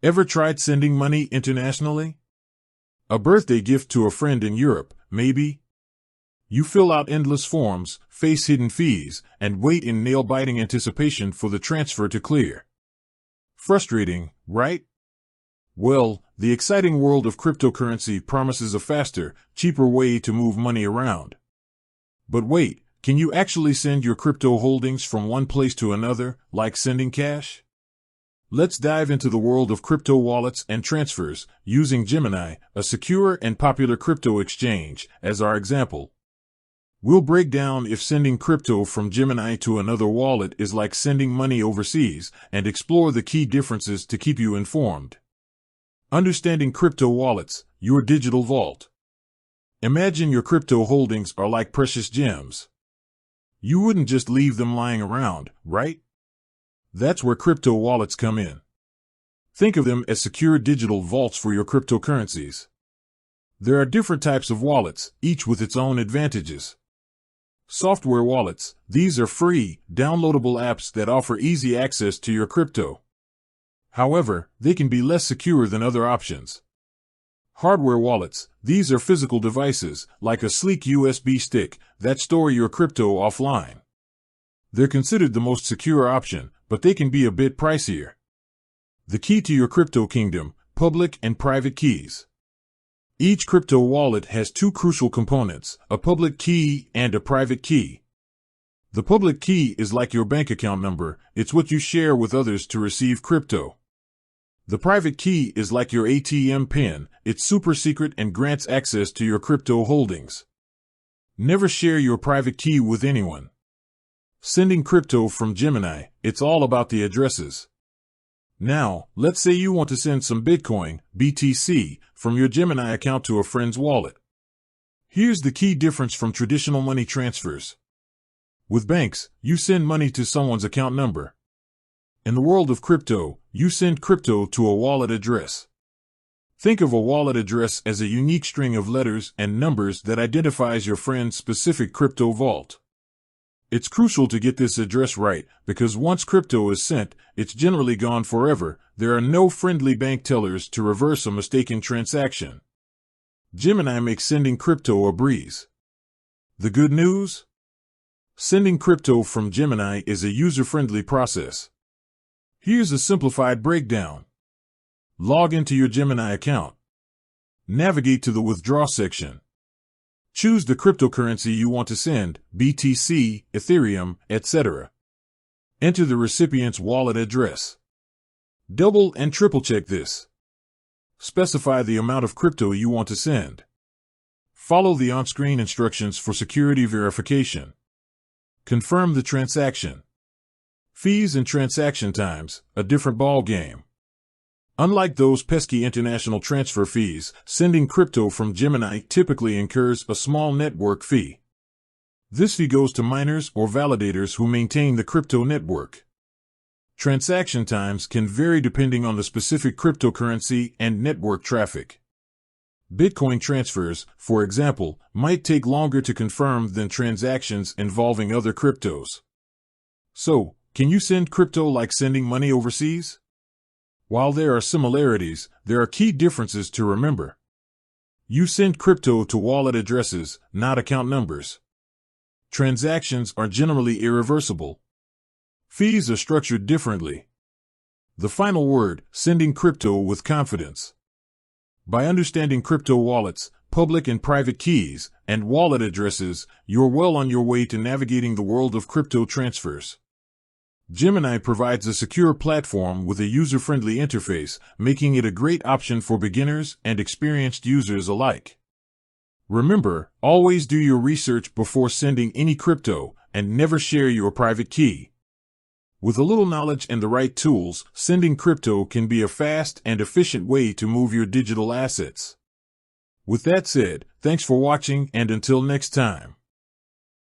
Ever tried sending money internationally? A birthday gift to a friend in Europe, maybe? You fill out endless forms, face hidden fees, and wait in nail-biting anticipation for the transfer to clear. Frustrating, right? Well, the exciting world of cryptocurrency promises a faster, cheaper way to move money around. But wait, can you actually send your crypto holdings from one place to another, like sending cash? Let's dive into the world of crypto wallets and transfers, using Gemini, a secure and popular crypto exchange, as our example. We'll break down if sending crypto from Gemini to another wallet is like sending money overseas, and explore the key differences to keep you informed. Understanding crypto wallets, your digital vault. Imagine your crypto holdings are like precious gems. You wouldn't just leave them lying around, right? That's where crypto wallets come in. Think of them as secure digital vaults for your cryptocurrencies. There are different types of wallets, each with its own advantages. Software wallets, these are free, downloadable apps that offer easy access to your crypto. However, they can be less secure than other options. Hardware wallets, these are physical devices, like a sleek USB stick, that store your crypto offline. They're considered the most secure option, but they can be a bit pricier. The key to your crypto kingdom, public and private keys. Each crypto wallet has two crucial components, a public key and a private key. The public key is like your bank account number, it's what you share with others to receive crypto. The private key is like your ATM PIN, it's super secret and grants access to your crypto holdings. Never share your private key with anyone. Sending crypto from Gemini, it's all about the addresses. Now, let's say you want to send some Bitcoin, BTC, from your Gemini account to a friend's wallet. Here's the key difference from traditional money transfers. With banks, you send money to someone's account number. In the world of crypto, you send crypto to a wallet address. Think of a wallet address as a unique string of letters and numbers that identifies your friend's specific crypto vault. It's crucial to get this address right, because once crypto is sent, it's generally gone forever. There are no friendly bank tellers to reverse a mistaken transaction. Gemini makes sending crypto a breeze. The good news? Sending crypto from Gemini is a user-friendly process. Here's a simplified breakdown. Log into your Gemini account. Navigate to the Withdraw section. Choose the cryptocurrency you want to send, BTC, Ethereum, etc. Enter the recipient's wallet address. Double and triple check this. Specify the amount of crypto you want to send. Follow the on-screen instructions for security verification. Confirm the transaction. Fees and transaction times, a different ball game. Unlike those pesky international transfer fees, sending crypto from Gemini typically incurs a small network fee. This fee goes to miners or validators who maintain the crypto network. Transaction times can vary depending on the specific cryptocurrency and network traffic. Bitcoin transfers, for example, might take longer to confirm than transactions involving other cryptos. So, can you send crypto like sending money overseas? While there are similarities, there are key differences to remember. You send crypto to wallet addresses, not account numbers. Transactions are generally irreversible. Fees are structured differently. The final word, sending crypto with confidence. By understanding crypto wallets, public and private keys, and wallet addresses, you're well on your way to navigating the world of crypto transfers. Gemini provides a secure platform with a user-friendly interface, making it a great option for beginners and experienced users alike. Remember, always do your research before sending any crypto, and never share your private key. With a little knowledge and the right tools, sending crypto can be a fast and efficient way to move your digital assets. With that said, thanks for watching, and until next time.